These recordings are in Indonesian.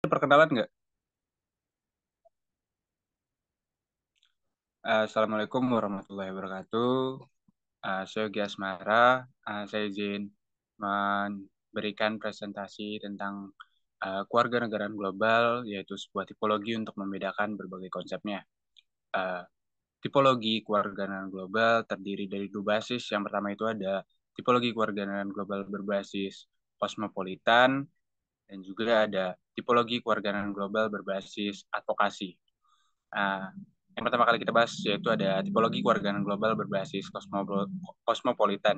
Perkenalan nggak? Assalamualaikum warahmatullahi wabarakatuh. Saya Yogi Asmara. Saya izin memberikan presentasi tentang kewarganegaraan global, yaitu sebuah tipologi untuk membedakan berbagai konsepnya. Uh, Tipologi kewarganegaraan global terdiri dari dua basis. Yang pertama itu ada tipologi kewarganegaraan global berbasis kosmopolitan, dan juga ada tipologi kewarganegaraan global berbasis advokasi. Nah, yang pertama kali kita bahas yaitu ada tipologi kewarganegaraan global berbasis kosmopolitan,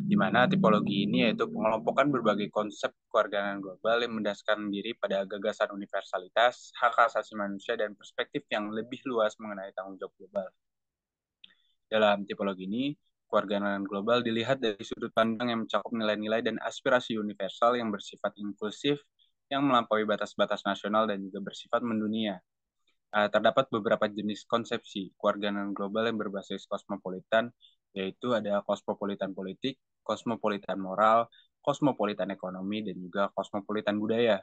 di mana tipologi ini yaitu pengelompokan berbagai konsep kewarganegaraan global yang mendasarkan diri pada gagasan universalitas, hak asasi manusia, dan perspektif yang lebih luas mengenai tanggung jawab global. Dalam tipologi ini, kewarganegaraan global dilihat dari sudut pandang yang mencakup nilai-nilai dan aspirasi universal yang bersifat inklusif, yang melampaui batas-batas nasional dan juga bersifat mendunia. Terdapat beberapa jenis konsepsi kewarganegaraan global yang berbasis kosmopolitan, yaitu ada kosmopolitan politik, kosmopolitan moral, kosmopolitan ekonomi, dan juga kosmopolitan budaya.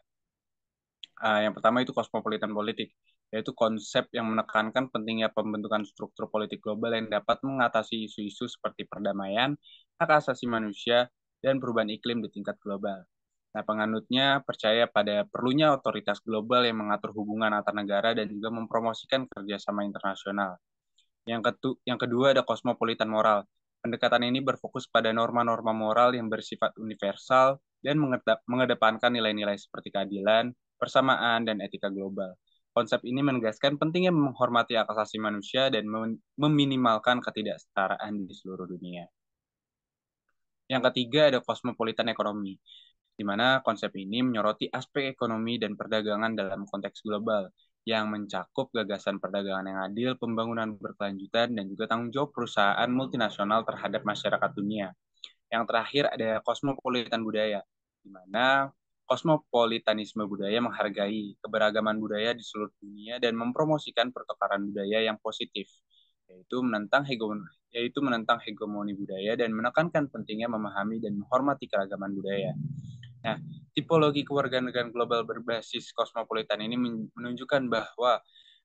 Yang pertama itu kosmopolitan politik, yaitu konsep yang menekankan pentingnya pembentukan struktur politik global yang dapat mengatasi isu-isu seperti perdamaian, hak asasi manusia, dan perubahan iklim di tingkat global. Nah, penganutnya percaya pada perlunya otoritas global yang mengatur hubungan antar negara dan juga mempromosikan kerjasama internasional. Yang kedua ada kosmopolitan moral. Pendekatan ini berfokus pada norma-norma moral yang bersifat universal dan mengedepankan nilai-nilai seperti keadilan, persamaan, dan etika global. Konsep ini menegaskan pentingnya menghormati hak asasi manusia dan meminimalkan ketidaksetaraan di seluruh dunia. Yang ketiga ada kosmopolitan ekonomi, di mana konsep ini menyoroti aspek ekonomi dan perdagangan dalam konteks global, yang mencakup gagasan perdagangan yang adil, pembangunan berkelanjutan, dan juga tanggung jawab perusahaan multinasional terhadap masyarakat dunia. Yang terakhir ada kosmopolitan budaya, di mana kosmopolitanisme budaya menghargai keberagaman budaya di seluruh dunia dan mempromosikan pertukaran budaya yang positif, yaitu menentang hegemoni budaya dan menekankan pentingnya memahami dan menghormati keragaman budaya. Nah, tipologi kewarganegaraan global berbasis kosmopolitan ini menunjukkan bahwa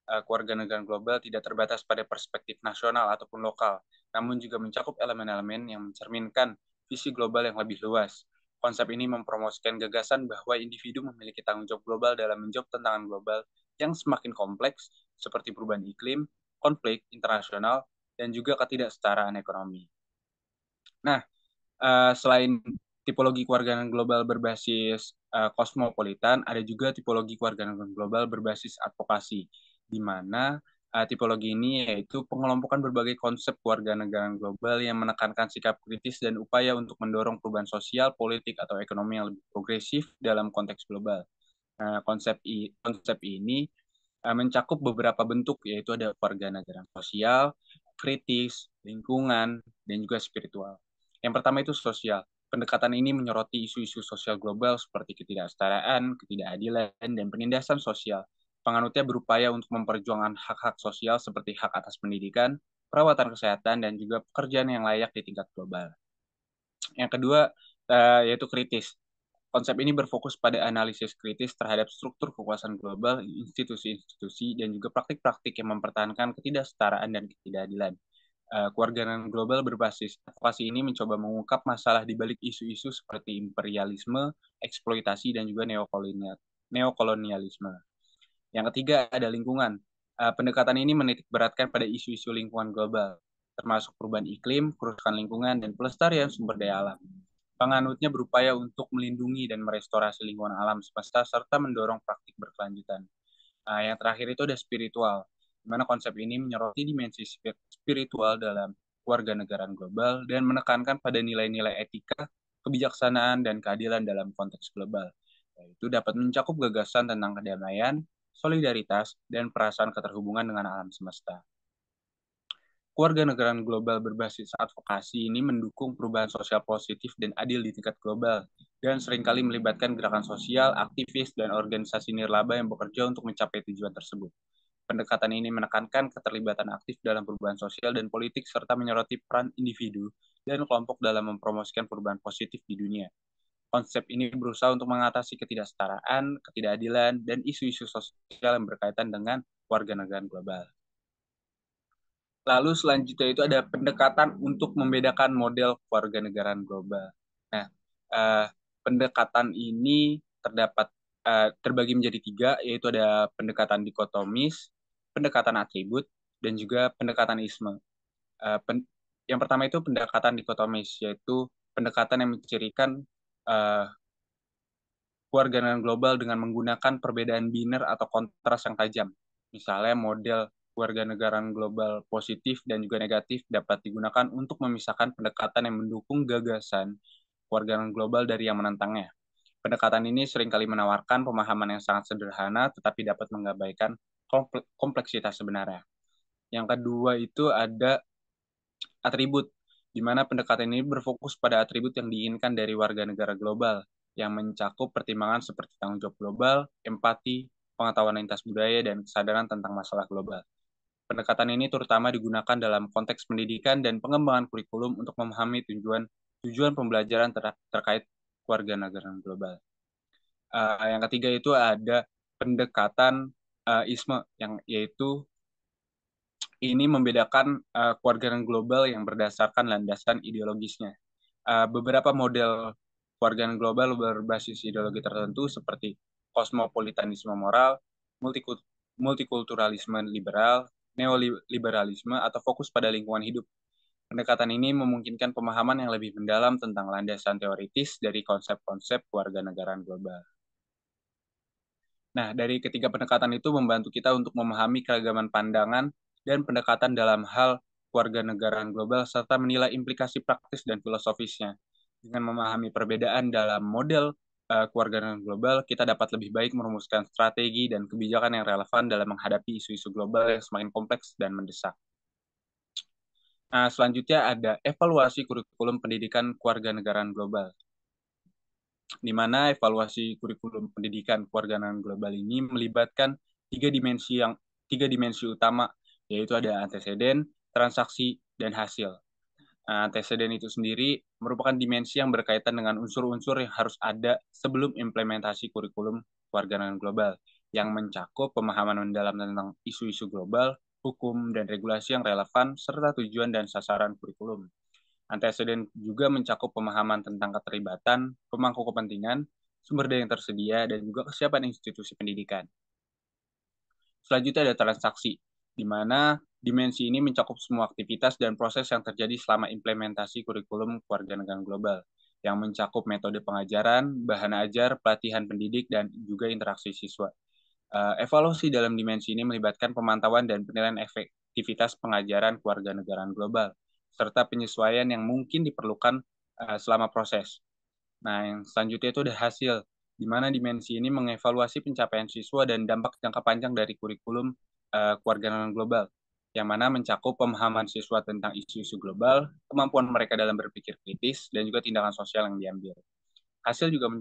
kewarganegaraan global tidak terbatas pada perspektif nasional ataupun lokal, namun juga mencakup elemen-elemen yang mencerminkan visi global yang lebih luas. Konsep ini mempromosikan gagasan bahwa individu memiliki tanggung jawab global dalam menjawab tantangan global yang semakin kompleks, seperti perubahan iklim, konflik internasional, dan juga ketidaksetaraan ekonomi. Nah, selain tipologi kewarganegaraan global berbasis kosmopolitan, ada juga tipologi kewarganegaraan global berbasis advokasi, di mana tipologi ini yaitu pengelompokan berbagai konsep kewarganegaraan global yang menekankan sikap kritis dan upaya untuk mendorong perubahan sosial, politik, atau ekonomi yang lebih progresif dalam konteks global. Konsep ini mencakup beberapa bentuk, yaitu ada kewarganegaraan sosial, kritis, lingkungan, dan juga spiritual. Yang pertama itu sosial. Pendekatan ini menyoroti isu-isu sosial global seperti ketidaksetaraan, ketidakadilan, dan penindasan sosial. Penganutnya berupaya untuk memperjuangkan hak-hak sosial seperti hak atas pendidikan, perawatan kesehatan, dan juga pekerjaan yang layak di tingkat global. Yang kedua, yaitu kritis. Konsep ini berfokus pada analisis kritis terhadap struktur kekuasaan global, institusi-institusi, dan juga praktik-praktik yang mempertahankan ketidaksetaraan dan ketidakadilan. Kewarganegaraan global berbasis advokasi ini mencoba mengungkap masalah di balik isu-isu seperti imperialisme, eksploitasi, dan juga neokolonialisme. Yang ketiga ada lingkungan. Pendekatan ini menitik beratkan pada isu-isu lingkungan global, termasuk perubahan iklim, kerusakan lingkungan, dan pelestarian sumber daya alam. Penganutnya berupaya untuk melindungi dan merestorasi lingkungan alam semesta serta mendorong praktik berkelanjutan. Yang terakhir itu ada spiritual, di mana konsep ini menyoroti dimensi spiritual dalam kewarganegaraan global dan menekankan pada nilai-nilai etika, kebijaksanaan, dan keadilan dalam konteks global. Yaitu dapat mencakup gagasan tentang kedamaian, solidaritas, dan perasaan keterhubungan dengan alam semesta. Kewarganegaraan global berbasis advokasi ini mendukung perubahan sosial positif dan adil di tingkat global, dan seringkali melibatkan gerakan sosial, aktivis, dan organisasi nirlaba yang bekerja untuk mencapai tujuan tersebut. Pendekatan ini menekankan keterlibatan aktif dalam perubahan sosial dan politik, serta menyoroti peran individu dan kelompok dalam mempromosikan perubahan positif di dunia. konsep ini berusaha untuk mengatasi ketidaksetaraan, ketidakadilan, dan isu-isu sosial yang berkaitan dengan warga negara global. Lalu selanjutnya itu ada pendekatan untuk membedakan model kewarganegaraan global. Nah, eh, pendekatan ini terbagi menjadi tiga, yaitu ada pendekatan dikotomis, pendekatan atribut, dan juga pendekatan isme. Eh, pen- yang pertama itu pendekatan dikotomis, yaitu pendekatan yang mencirikan eh, kewarganegaraan global dengan menggunakan perbedaan biner atau kontras yang tajam. Misalnya model kewarganegaraan global positif dan juga negatif dapat digunakan untuk memisahkan pendekatan yang mendukung gagasan kewarganegaraan global dari yang menentangnya. Pendekatan ini seringkali menawarkan pemahaman yang sangat sederhana tetapi dapat mengabaikan kompleksitas sebenarnya. Yang kedua itu ada atribut, di mana pendekatan ini berfokus pada atribut yang diinginkan dari warga negara global, yang mencakup pertimbangan seperti tanggung jawab global, empati, pengetahuan lintas budaya, dan kesadaran tentang masalah global. Pendekatan ini terutama digunakan dalam konteks pendidikan dan pengembangan kurikulum untuk memahami tujuan pembelajaran terkait warga negara global. Yang ketiga itu ada pendekatan isme, yang yaitu ini membedakan kewarganegaraan global yang berdasarkan landasan ideologisnya. Beberapa model kewarganegaraan global berbasis ideologi tertentu seperti kosmopolitanisme moral, multikulturalisme liberal, neoliberalisme, atau fokus pada lingkungan hidup. Pendekatan ini memungkinkan pemahaman yang lebih mendalam tentang landasan teoritis dari konsep-konsep kewarganegaraan global. Nah, dari ketiga pendekatan itu membantu kita untuk memahami keragaman pandangan dan pendekatan dalam hal kewarganegaraan global serta menilai implikasi praktis dan filosofisnya. Dengan memahami perbedaan dalam model kewarganegaraan global, kita dapat lebih baik merumuskan strategi dan kebijakan yang relevan dalam menghadapi isu-isu global yang semakin kompleks dan mendesak. Nah, selanjutnya ada evaluasi kurikulum pendidikan kewarganegaraan global, di mana evaluasi kurikulum pendidikan kewarganegaraan global ini melibatkan tiga dimensi utama, yaitu ada anteseden, transaksi, dan hasil. Nah, anteseden itu sendiri merupakan dimensi yang berkaitan dengan unsur-unsur yang harus ada sebelum implementasi kurikulum kewarganegaraan global, yang mencakup pemahaman mendalam tentang isu-isu global, hukum, dan regulasi yang relevan, serta tujuan dan sasaran kurikulum. Anteseden juga mencakup pemahaman tentang keterlibatan, pemangku kepentingan, sumber daya yang tersedia, dan juga kesiapan institusi pendidikan. Selanjutnya ada transaksi, di mana dimensi ini mencakup semua aktivitas dan proses yang terjadi selama implementasi kurikulum kewarganegaraan global, yang mencakup metode pengajaran, bahan ajar, pelatihan pendidik, dan juga interaksi siswa. Evaluasi dalam dimensi ini melibatkan pemantauan dan penilaian efektivitas pengajaran kewarganegaraan global, serta penyesuaian yang mungkin diperlukan selama proses. Nah, yang selanjutnya itu ada hasil, di mana dimensi ini mengevaluasi pencapaian siswa dan dampak jangka panjang dari kurikulum kewarganegaraan global, yang mana mencakup pemahaman siswa tentang isu-isu global, kemampuan mereka dalam berpikir kritis, dan juga tindakan sosial yang diambil. Hasil juga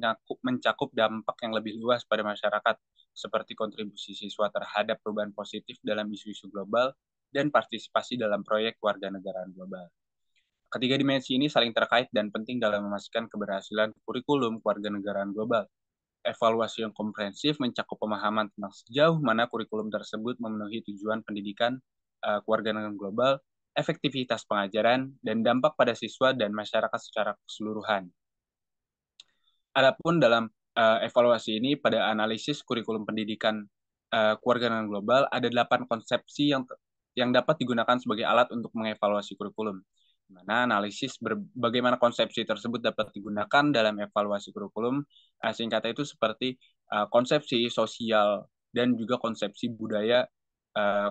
mencakup dampak yang lebih luas pada masyarakat, seperti kontribusi siswa terhadap perubahan positif dalam isu-isu global dan partisipasi dalam proyek kewarganegaraan global. Ketiga dimensi ini saling terkait dan penting dalam memastikan keberhasilan kurikulum kewarganegaraan global. Evaluasi yang komprehensif mencakup pemahaman tentang sejauh mana kurikulum tersebut memenuhi tujuan pendidikan kewarganegaraan global, efektivitas pengajaran, dan dampak pada siswa dan masyarakat secara keseluruhan. Adapun dalam evaluasi ini pada analisis kurikulum pendidikan kewarganegaraan global ada 8 konsepsi yang dapat digunakan sebagai alat untuk mengevaluasi kurikulum. Di mana analisis bagaimana konsepsi tersebut dapat digunakan dalam evaluasi kurikulum, singkatnya itu seperti konsepsi sosial dan juga konsepsi budaya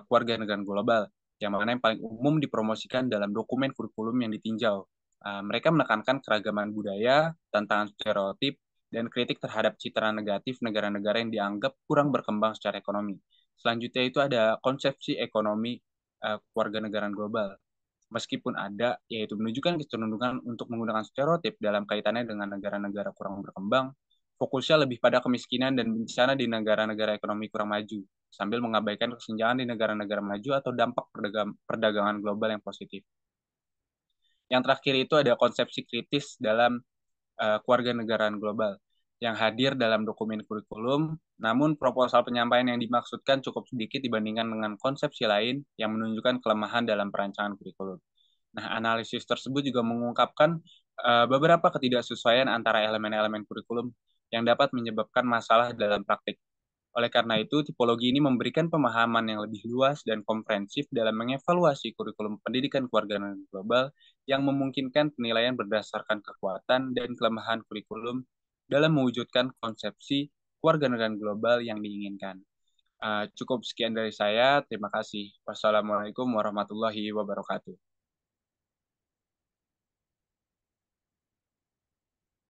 kewarganegaraan global, yang mana yang paling umum dipromosikan dalam dokumen kurikulum yang ditinjau. Mereka menekankan keragaman budaya, tantangan stereotip, dan kritik terhadap citra negatif negara-negara yang dianggap kurang berkembang secara ekonomi. Selanjutnya itu ada konsepsi ekonomi kewarganegaraan global. Meskipun ada, yaitu menunjukkan kecenderungan untuk menggunakan stereotip dalam kaitannya dengan negara-negara kurang berkembang, fokusnya lebih pada kemiskinan dan bencana di negara-negara ekonomi kurang maju, sambil mengabaikan kesenjangan di negara-negara maju atau dampak perdagangan global yang positif. Yang terakhir itu ada konsepsi kritis dalam kewarganegaraan global yang hadir dalam dokumen kurikulum, namun proposal penyampaian yang dimaksudkan cukup sedikit dibandingkan dengan konsepsi lain yang menunjukkan kelemahan dalam perancangan kurikulum. Nah, analisis tersebut juga mengungkapkan beberapa ketidaksesuaian antara elemen-elemen kurikulum yang dapat menyebabkan masalah dalam praktik. Oleh karena itu, tipologi ini memberikan pemahaman yang lebih luas dan komprehensif dalam mengevaluasi kurikulum pendidikan kewarganegaraan global yang memungkinkan penilaian berdasarkan kekuatan dan kelemahan kurikulum dalam mewujudkan konsepsi kewarganegaraan global yang diinginkan. Cukup sekian dari saya. Terima kasih. Wassalamualaikum warahmatullahi wabarakatuh.